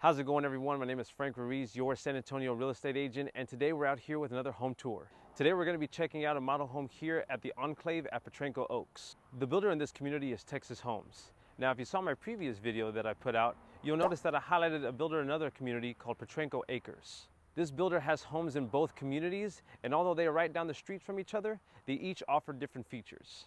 How's it going, everyone? My name is Frank Ruiz, your San Antonio real estate agent, and today we're out here with another home tour. Today we're going to be checking out a model home here at the Enclave at Potranco Oaks. The builder in this community is Texas Homes. Now, if you saw my previous video that I put out, you'll notice that I highlighted a builder in another community called Potranco Acres. This builder has homes in both communities, and although they are right down the street from each other, they each offer different features.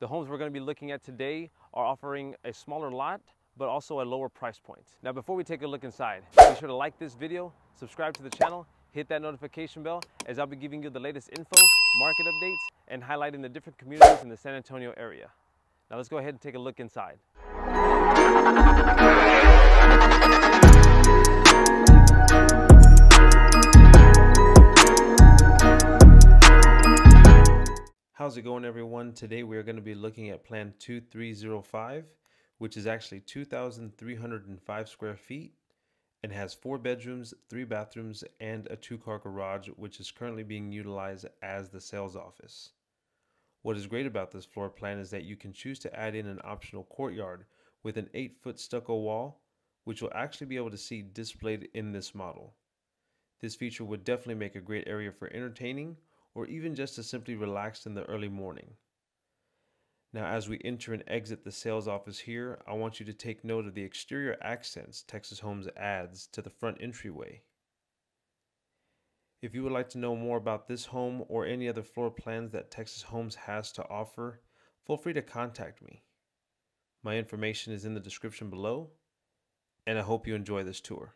The homes we're going to be looking at today are offering a smaller lot, but also a lower price point. Now, before we take a look inside, be sure to like this video, subscribe to the channel, hit that notification bell, as I'll be giving you the latest info, market updates, and highlighting the different communities in the San Antonio area. Now let's go ahead and take a look inside. How's it going, everyone? Today we are going to be looking at Plan 2305, which is actually 2,305 square feet and has 4 bedrooms, 3 bathrooms, and a 2-car garage, which is currently being utilized as the sales office. What is great about this floor plan is that you can choose to add in an optional courtyard with an 8-foot stucco wall, which will actually be able to see displayed in this model. This feature would definitely make a great area for entertaining or even just to simply relax in the early morning. Now, as we enter and exit the sales office here, I want you to take note of the exterior accents Texas Homes adds to the front entryway. If you would like to know more about this home or any other floor plans that Texas Homes has to offer, feel free to contact me. My information is in the description below, and I hope you enjoy this tour.